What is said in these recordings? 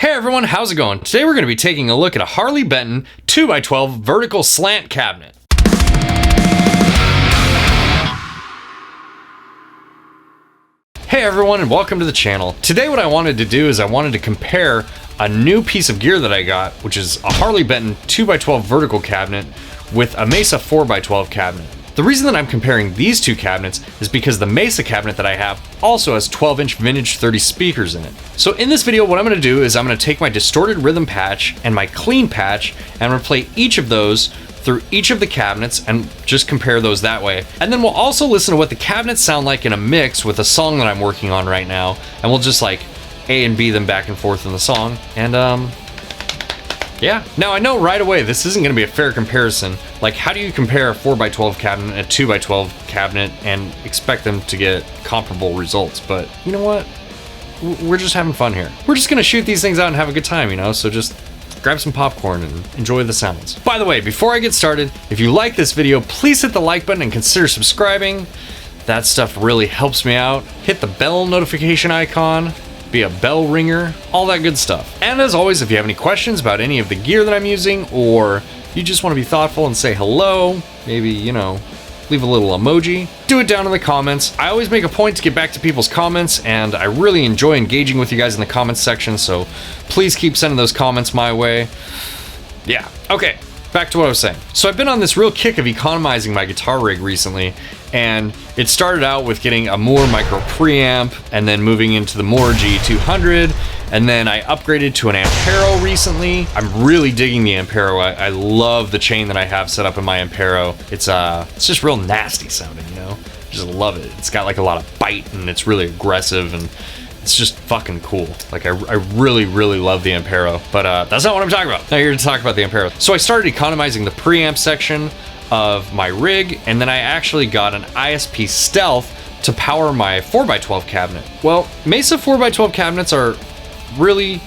Hey everyone, how's it going? Today we're going to be taking a look at a Harley Benton 2x12 vertical slant cabinet. Hey everyone and welcome to the channel. Today what I wanted to do is I wanted to compare a new piece of gear that I got, which is a Harley Benton 2x12 vertical cabinet with a Mesa 4x12 cabinet. The reason that I'm comparing these two cabinets is because the Mesa cabinet that I have also has 12-inch vintage 30 speakers in it. So in this video, what I'm going to do is I'm going to take my distorted rhythm patch and my clean patch, and I'm going to play each of those through each of the cabinets and just compare those that way. And then we'll also listen to what the cabinets sound like in a mix with a song that I'm working on right now, and we'll just like A and B them back and forth in the song. And yeah. Now I know right away this isn't going to be a fair comparison. Like, how do you compare a 4x12 cabinet and a 2x12 cabinet and expect them to get comparable results? But you know what? We're just having fun here. We're just going to shoot these things out and have a good time, you know? So just grab some popcorn and enjoy the sounds. By the way, before I get started, if you like this video, please hit the like button and consider subscribing. That stuff really helps me out. Hit the bell notification icon. Be a bell ringer, all that good stuff. And as always, if you have any questions about any of the gear that I'm using, or you just want to be thoughtful and say hello, maybe, you know, leave a little emoji, do it down in the comments. I always make a point to get back to people's comments, and I really enjoy engaging with you guys in the comments section, so please keep sending those comments my way. Yeah, okay, back to what I was saying. So I've been on this real kick of economizing my guitar rig recently, and it started out with getting a Moore micro preamp and then moving into the Moore G200, and then I upgraded to an Ampero recently. I'm really digging the Ampero. I love the chain that I have set up in my Ampero. It's just real nasty sounding, you know? Just love it. It's got like a lot of bite and it's really aggressive and it's just fucking cool. Like I really love the Ampero, but that's not what I'm talking about. Now here to talk about the Ampero. So I started economizing the preamp section of my rig, and then I actually got an ISP Stealth to power my 4x12 cabinet. Well, Mesa 4x12 cabinets are really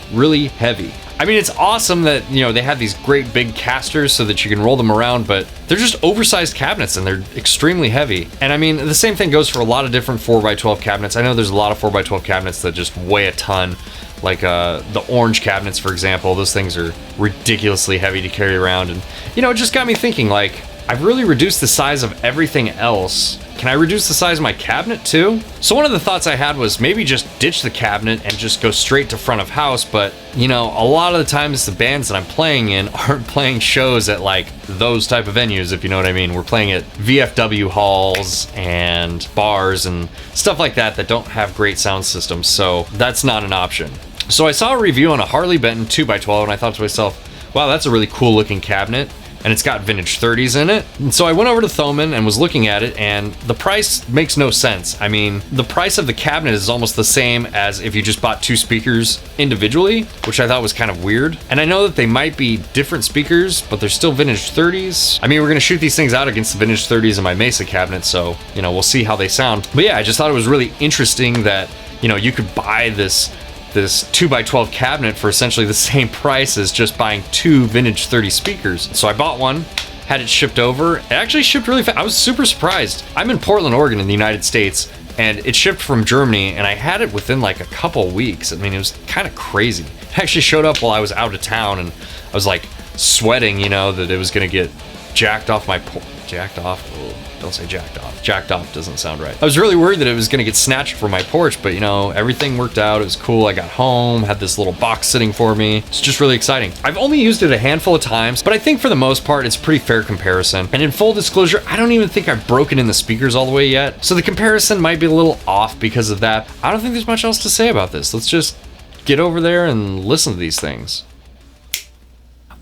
heavy. I mean, it's awesome that, you know, they have these great big casters so that you can roll them around, but they're just oversized cabinets and they're extremely heavy. And I mean, the same thing goes for a lot of different 4x12 cabinets. I know there's a lot of 4x12 cabinets that just weigh a ton, like the orange cabinets, for example. Those things are ridiculously heavy to carry around, and you know, it just got me thinking, like, I've really reduced the size of everything else. Can I reduce the size of my cabinet too? So one of the thoughts I had was maybe just ditch the cabinet and just go straight to front of house, but you know, a lot of the times the bands that I'm playing in aren't playing shows at like those type of venues, if you know what I mean. We're playing at VFW halls and bars and stuff like that that don't have great sound systems, so that's not an option. So I saw a review on a Harley Benton 2x12 and I thought to myself, wow, that's a really cool looking cabinet. And it's got vintage 30s in it. And so I went over to Thomann and was looking at it, and the price makes no sense. I mean, the price of the cabinet is almost the same as if you just bought two speakers individually, which I thought was kind of weird. And I know that they might be different speakers, but they're still vintage 30s. I mean, we're gonna shoot these things out against the vintage 30s in my Mesa cabinet, so, you know, we'll see how they sound. But yeah, I just thought it was really interesting that, you know, you could buy this 2x12 cabinet for essentially the same price as just buying two vintage 30 speakers. So I bought one, had it shipped over. It actually shipped really fast. I was super surprised. I'm in Portland, Oregon in the United States, and it shipped from Germany, and I had it within like a couple weeks. I mean, it was kind of crazy. It actually showed up while I was out of town, and I was like sweating, you know, that it was gonna get jacked off my jacked off? Oh, don't say jacked off. Jacked off doesn't sound right. I was really worried that it was gonna get snatched from my porch, but you know, everything worked out. It was cool. I got home, had this little box sitting for me. It's just really exciting. I've only used it a handful of times, but I think for the most part, it's a pretty fair comparison. And in full disclosure, I don't even think I've broken in the speakers all the way yet. So the comparison might be a little off because of that. I don't think there's much else to say about this. Let's just get over there and listen to these things.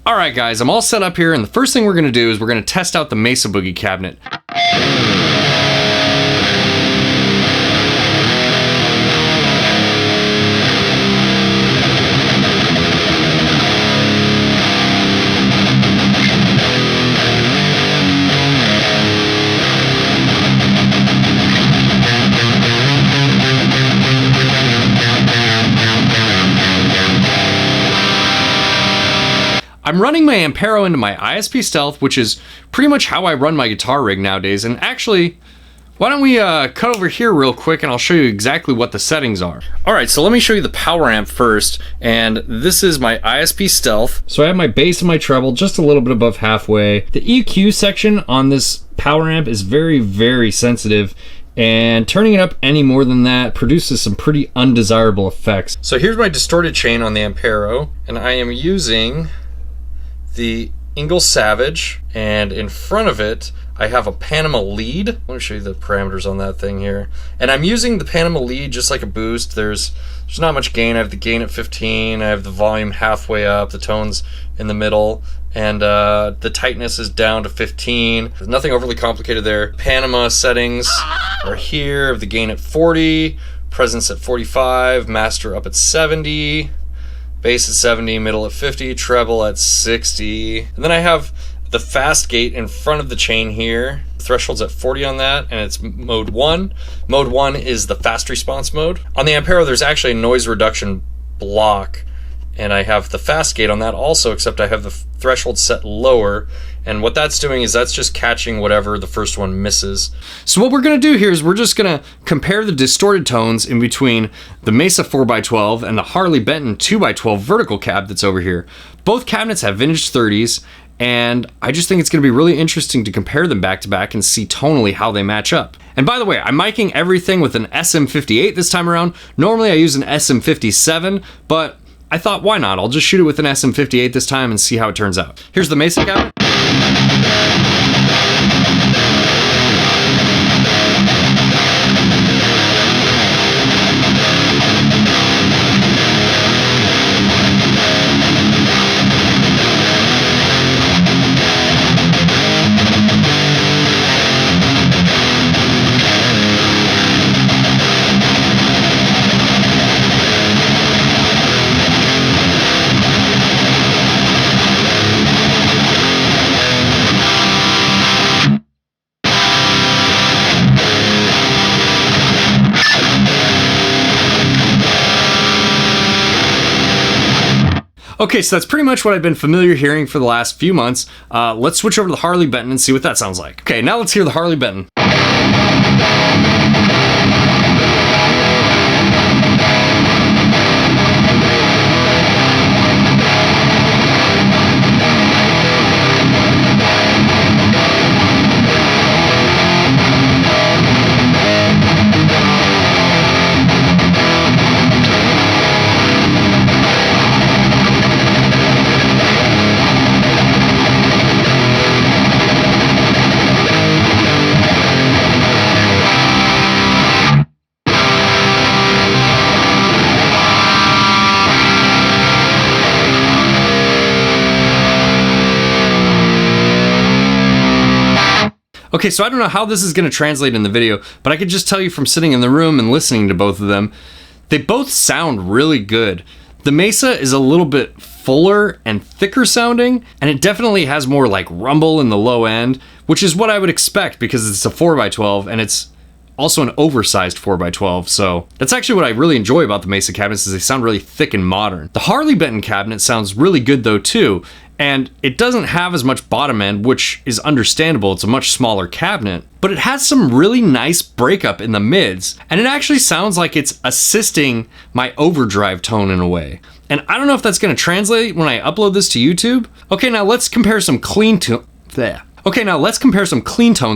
All right, guys, I'm all set up here, and the first thing we're gonna do is we're gonna test out the Mesa Boogie cabinet. I'm running my Ampero into my ISP Stealth, which is pretty much how I run my guitar rig nowadays, and actually Why don't we cut over here real quick and I'll show you exactly what the settings are. All right, so let me show you the power amp first, and this is my ISP Stealth. So I have my bass and my treble just a little bit above halfway. The EQ section on this power amp is very, very sensitive, and turning it up any more than that produces some pretty undesirable effects. So here's my distorted chain on the Ampero, and I am using the Ingalls Savage, and in front of it I have a Panama lead. Let me show you the parameters on that thing here. And I'm using the Panama lead just like a boost. There's not much gain. I have the gain at 15, I have the volume halfway up, the tones in the middle, and the tightness is down to 15. There's nothing overly complicated there. Panama settings are here. I have the gain at 40, presence at 45, master up at 70, bass at 70, middle at 50, treble at 60. And then I have the fast gate in front of the chain here. Threshold's at 40 on that, and it's mode 1. Mode 1 is the fast response mode. On the Ampero, there's actually a noise reduction block, and I have the fast gate on that also, except I have the threshold set lower, and what that's doing is that's just catching whatever the first one misses. So what we're gonna do here is we're just gonna compare the distorted tones in between the Mesa 4x12 and the Harley Benton 2x12 vertical cab that's over here. Both cabinets have vintage 30s, and I just think it's going to be really interesting to compare them back to back and see tonally how they match up. And by the way, I'm miking everything with an SM58 this time around. Normally I use an SM57, but I thought, why not? I'll just shoot it with an SM58 this time and see how it turns out. Here's the Mesa cabinet. Okay, so that's pretty much what I've been familiar hearing for the last few months. Let's switch over to the Harley Benton and see what that sounds like. Okay, now let's hear the Harley Benton. Okay, so I don't know how this is going to translate in the video, but I could just tell you from sitting in the room and listening to both of them, they both sound really good. The Mesa is a little bit fuller and thicker sounding, and it definitely has more like rumble in the low end, which is what I would expect because it's a 4x12 and it's also an oversized 4x12, so that's actually what I really enjoy about the Mesa cabinets is they sound really thick and modern. The Harley Benton cabinet sounds really good though too, and it doesn't have as much bottom end, which is understandable. It's a much smaller cabinet, but it has some really nice breakup in the mids, and it actually sounds like it's assisting my overdrive tone in a way. And I don't know if that's going to translate when I upload this to YouTube. Okay, now let's compare some clean tones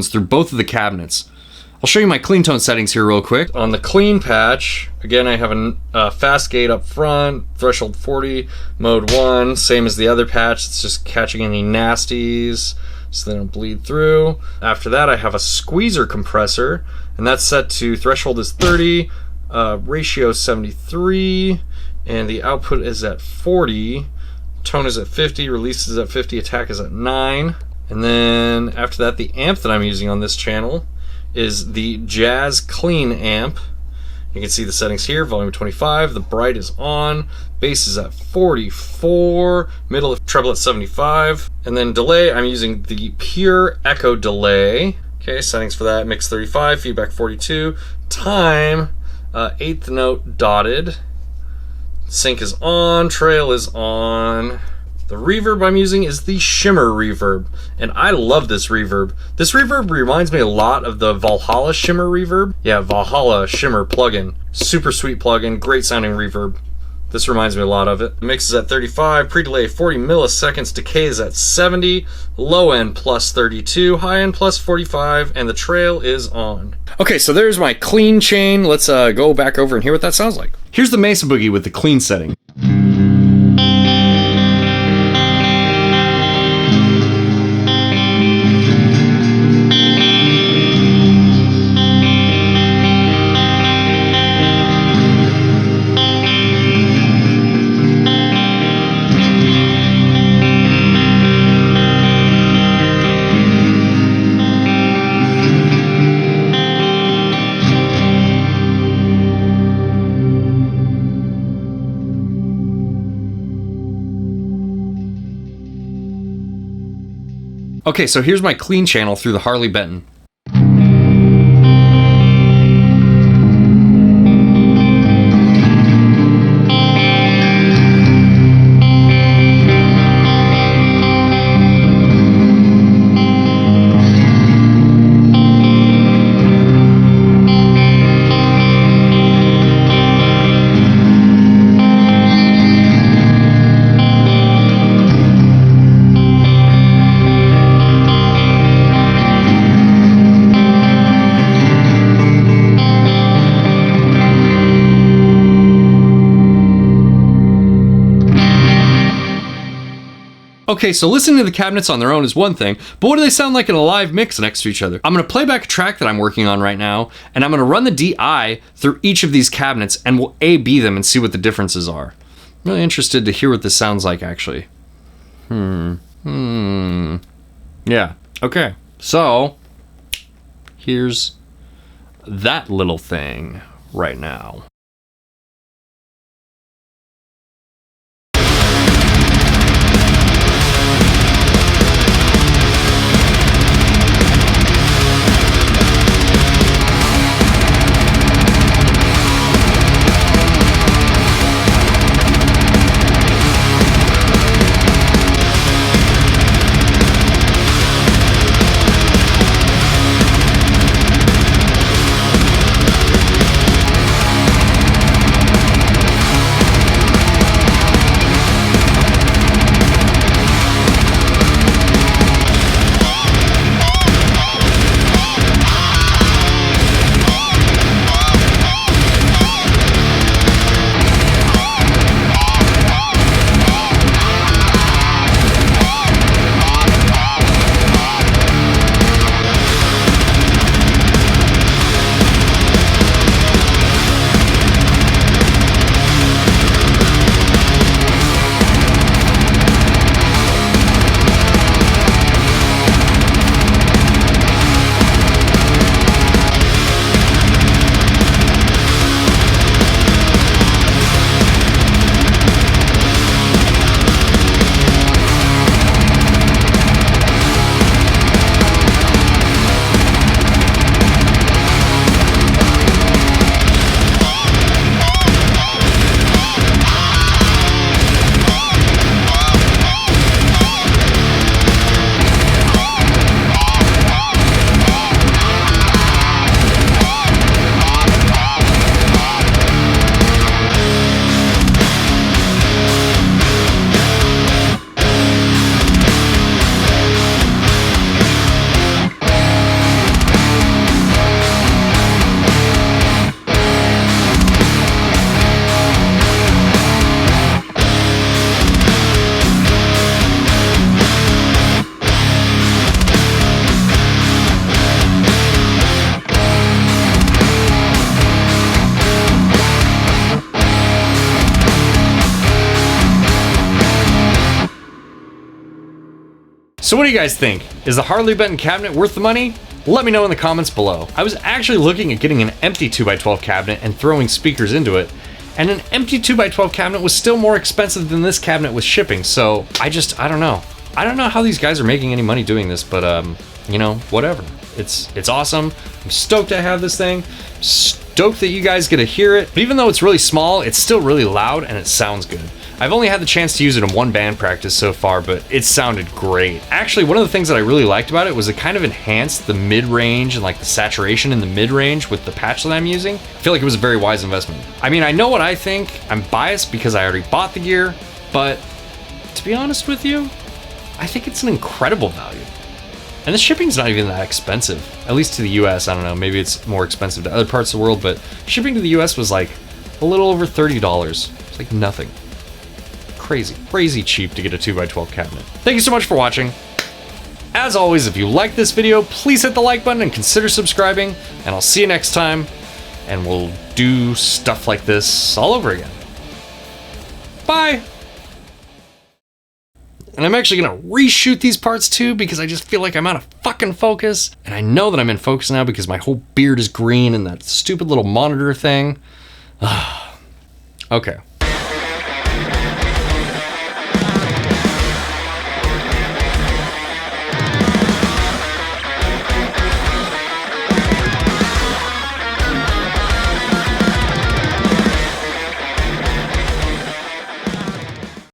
through both of the cabinets. I'll show you my clean tone settings here real quick. On the clean patch, again, I have a fast gate up front, threshold 40, mode 1, same as the other patch. It's just catching any nasties so they don't bleed through. After that, I have a squeezer compressor, and that's set to threshold is 30, ratio 73, and the output is at 40, tone is at 50, release is at 50, attack is at 9. And then after that, the amp that I'm using on this channel is the Jazz Clean amp. You can see the settings here, volume 25, the bright is on, bass is at 44, middle treble at 75, and then delay, I'm using the pure echo delay. Okay, settings for that, mix 35, feedback 42, time, 8th note dotted, sync is on, trail is on, The reverb I'm using is the Shimmer reverb, and I love this reverb. This reverb reminds me a lot of the Valhalla Shimmer reverb. Yeah, Valhalla Shimmer plugin. Super sweet plugin, great sounding reverb. This reminds me a lot of it. Mix is at 35, pre-delay 40 milliseconds, decay is at 70, low end plus 32, high end plus 45, and the trail is on. Okay, so there's my clean chain. Let's go back over and hear what that sounds like. Here's the Mesa Boogie with the clean setting. Okay, so here's my clean channel through the Harley Benton. Okay, so listening to the cabinets on their own is one thing, but what do they sound like in a live mix next to each other? I'm gonna play back a track that I'm working on right now, and I'm gonna run the DI through each of these cabinets, and we'll A/B them and see what the differences are. I'm really interested to hear what this sounds like, actually. Yeah, okay. So, here's that little thing right now. So what do you guys think? Is the Harley Benton cabinet worth the money? Let me know in the comments below. I was actually looking at getting an empty 2x12 cabinet and throwing speakers into it, and an empty 2x12 cabinet was still more expensive than this cabinet with shipping, so I don't know. I don't know how these guys are making any money doing this, but you know, whatever. It's awesome. I'm stoked to have this thing. Stoked that you guys get to hear it. But even though it's really small, it's still really loud and it sounds good. I've only had the chance to use it in one band practice so far, but it sounded great. Actually, one of the things that I really liked about it was it kind of enhanced the mid-range and like the saturation in the mid-range with the patch that I'm using. I feel like it was a very wise investment. I mean, I know what I think. I'm biased because I already bought the gear, but to be honest with you, I think it's an incredible value. And the shipping's not even that expensive, at least to the US. I don't know, maybe it's more expensive to other parts of the world, but shipping to the US was like a little over $30. It's like nothing. Crazy cheap to get a 2x12 cabinet. Thank you so much for watching. As always, if you like this video, please hit the like button and consider subscribing, and I'll see you next time, and we'll do stuff like this all over again. Bye! And I'm actually gonna reshoot these parts too, because I just feel like I'm out of fucking focus, and I know that I'm in focus now because my whole beard is green and that stupid little monitor thing. Okay.